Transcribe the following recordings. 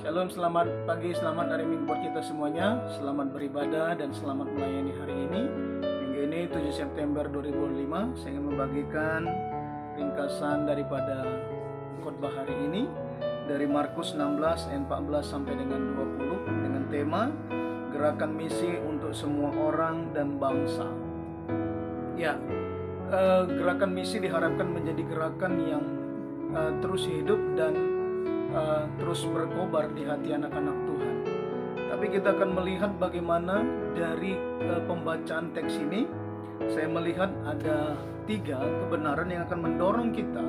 Shalom, selamat pagi, selamat hari Minggu buat kita semuanya. Selamat beribadah dan selamat melayani hari ini. Minggu ini 7 September 2005. Saya ingin membagikan ringkasan daripada khotbah hari ini dari Markus 16 ayat 14 sampai dengan 20 dengan tema Gerakan Misi untuk Semua Orang dan Bangsa. Ya, gerakan misi diharapkan menjadi gerakan yang terus hidup dan terus berkobar di hati anak-anak Tuhan. Tapi kita akan melihat bagaimana dari pembacaan teks ini, saya melihat ada 3 kebenaran yang akan mendorong kita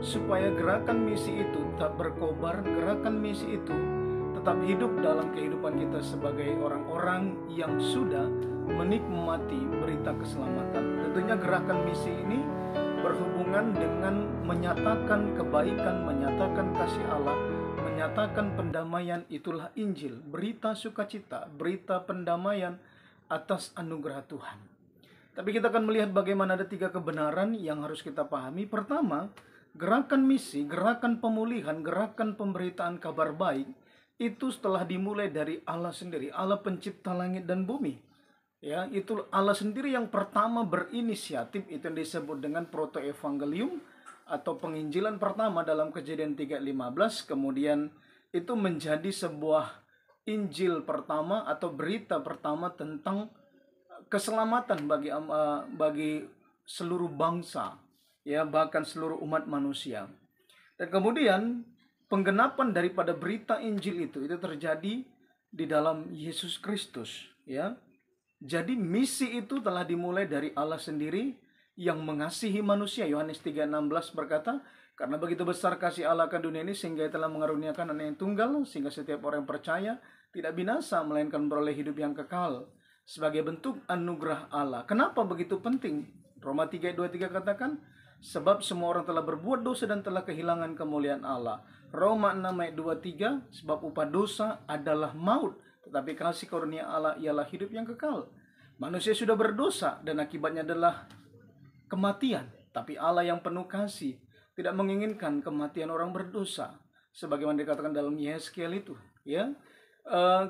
supaya gerakan misi itu tetap berkobar, gerakan misi itu tetap hidup dalam kehidupan kita sebagai orang-orang yang sudah menikmati berita keselamatan. Tentunya gerakan misi ini berhubungan dengan menyatakan kebaikan, menyatakan kasih Allah, menyatakan pendamaian. Itulah Injil, berita sukacita, berita pendamaian atas anugerah Tuhan. Tapi kita akan melihat bagaimana ada 3 kebenaran yang harus kita pahami. Pertama, gerakan misi, gerakan pemulihan, gerakan pemberitaan kabar baik itu setelah dimulai dari Allah sendiri, Allah pencipta langit dan bumi. Ya, itu Allah sendiri yang pertama berinisiatif, itu yang disebut dengan protoevangelium atau penginjilan pertama dalam Kejadian 3:15. Kemudian itu menjadi sebuah Injil pertama atau berita pertama tentang keselamatan bagi seluruh bangsa, ya, bahkan seluruh umat manusia. Dan kemudian penggenapan daripada berita Injil itu terjadi di dalam Yesus Kristus, ya. Jadi misi itu telah dimulai dari Allah sendiri yang mengasihi manusia. Yohanes 3:16 berkata, karena begitu besar kasih Allah akan dunia ini sehingga telah mengaruniakan anak yang tunggal, sehingga setiap orang yang percaya tidak binasa melainkan beroleh hidup yang kekal, sebagai bentuk anugerah Allah. Kenapa begitu penting? Roma 3:23 katakan, sebab semua orang telah berbuat dosa dan telah kehilangan kemuliaan Allah. Roma 6:23, sebab upah dosa adalah maut, tetapi kasih karunia Allah ialah hidup yang kekal. Manusia sudah berdosa dan akibatnya adalah kematian. Tapi Allah yang penuh kasih tidak menginginkan kematian orang berdosa, sebagaimana dikatakan dalam Yesaya itu. Ya,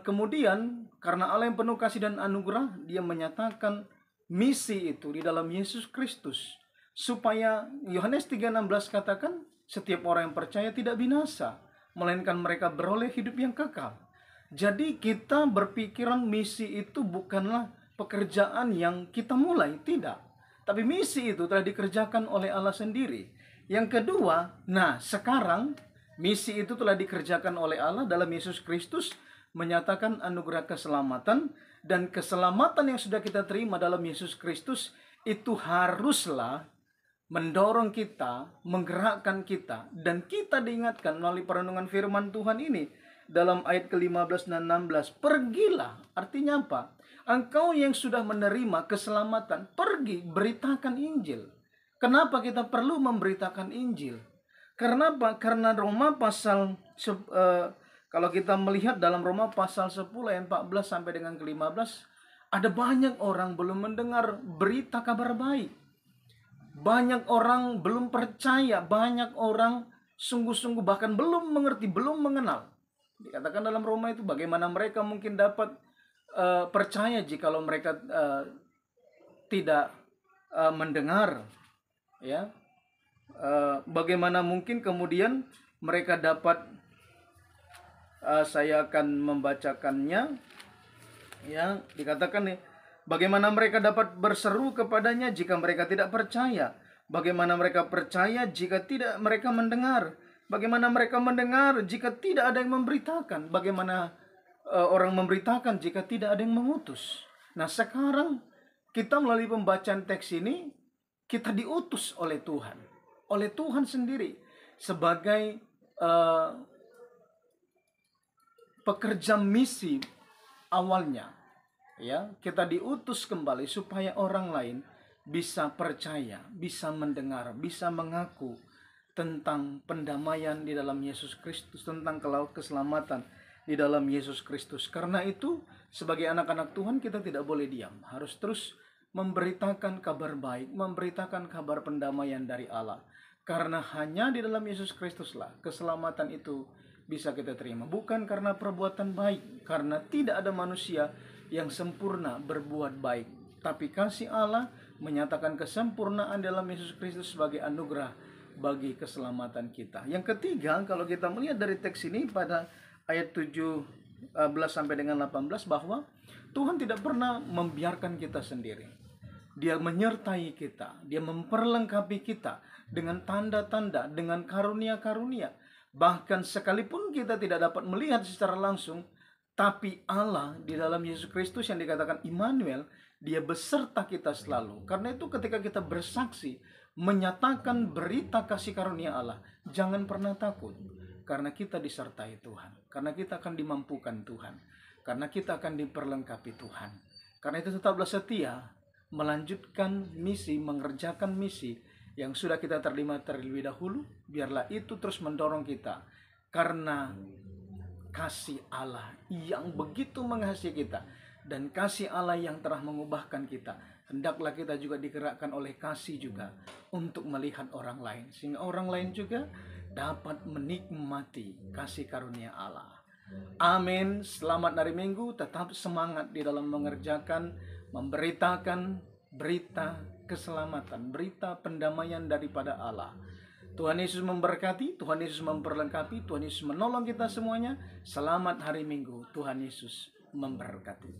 kemudian karena Allah yang penuh kasih dan anugerah, Dia menyatakan misi itu di dalam Yesus Kristus, supaya Yohanes 3:16 katakan setiap orang yang percaya tidak binasa, melainkan mereka beroleh hidup yang kekal. Jadi kita berpikiran misi itu bukanlah pekerjaan yang kita mulai, tidak. Tapi misi itu telah dikerjakan oleh Allah sendiri. Yang kedua, sekarang misi itu telah dikerjakan oleh Allah dalam Yesus Kristus, menyatakan anugerah keselamatan. Dan keselamatan yang sudah kita terima dalam Yesus Kristus itu haruslah mendorong kita, menggerakkan kita. Dan kita diingatkan melalui perenungan firman Tuhan ini dalam ayat ke-15 dan 16, pergilah. Artinya apa? Engkau yang sudah menerima keselamatan, pergi beritakan Injil. Kenapa kita perlu memberitakan Injil? Karena apa? Karena Roma pasal kalau kita melihat dalam Roma pasal 10 ayat 14 sampai dengan ke-15, ada banyak orang belum mendengar berita kabar baik. Banyak orang belum percaya, banyak orang sungguh-sungguh bahkan belum mengerti, belum mengenal. Dikatakan dalam Roma itu bagaimana mereka mungkin dapat percaya jikalau mereka tidak mendengar, ya. Bagaimana mungkin kemudian mereka dapat saya akan membacakannya, ya. Dikatakan nih, bagaimana mereka dapat berseru kepadanya jika mereka tidak percaya? Bagaimana mereka percaya jika tidak mereka mendengar? Bagaimana mereka mendengar jika tidak ada yang memberitakan? Bagaimana orang memberitakan jika tidak ada yang mengutus? Nah, sekarang kita melalui pembacaan teks ini, kita diutus oleh Tuhan. Oleh Tuhan sendiri sebagai pekerja misi awalnya. Ya, kita diutus kembali supaya orang lain bisa percaya, bisa mendengar, bisa mengaku tentang pendamaian di dalam Yesus Kristus, tentang keselamatan di dalam Yesus Kristus. Karena itu, sebagai anak-anak Tuhan kita tidak boleh diam, harus terus memberitakan kabar baik, memberitakan kabar pendamaian dari Allah. Karena hanya di dalam Yesus Kristuslah keselamatan itu bisa kita terima. Bukan karena perbuatan baik, karena tidak ada manusia yang sempurna berbuat baik. Tapi kasih Allah menyatakan kesempurnaan dalam Yesus Kristus sebagai anugerah bagi keselamatan kita. Yang ketiga, kalau kita melihat dari teks ini pada ayat 17 sampai dengan 18, bahwa Tuhan tidak pernah membiarkan kita sendiri. Dia menyertai kita, dia memperlengkapi kita dengan tanda-tanda, dengan karunia-karunia. Bahkan sekalipun kita tidak dapat melihat secara langsung, tapi Allah di dalam Yesus Kristus yang dikatakan Immanuel, dia beserta kita selalu. Karena itu ketika kita bersaksi, menyatakan berita kasih karunia Allah, jangan pernah takut. Karena kita disertai Tuhan. Karena kita akan dimampukan Tuhan. Karena kita akan diperlengkapi Tuhan. Karena itu tetaplah setia, melanjutkan misi, mengerjakan misi yang sudah kita terima terlebih dahulu. Biarlah itu terus mendorong kita. Karena kasih Allah yang begitu mengasihi kita, dan kasih Allah yang telah mengubahkan kita, hendaklah kita juga digerakkan oleh kasih juga untuk melihat orang lain, sehingga orang lain juga dapat menikmati kasih karunia Allah. Amin. Selamat hari Minggu. Tetap semangat di dalam mengerjakan, memberitakan berita keselamatan, berita pendamaian daripada Allah. Tuhan Yesus memberkati, Tuhan Yesus memperlengkapi, Tuhan Yesus menolong kita semuanya. Selamat hari Minggu. Tuhan Yesus memberkati.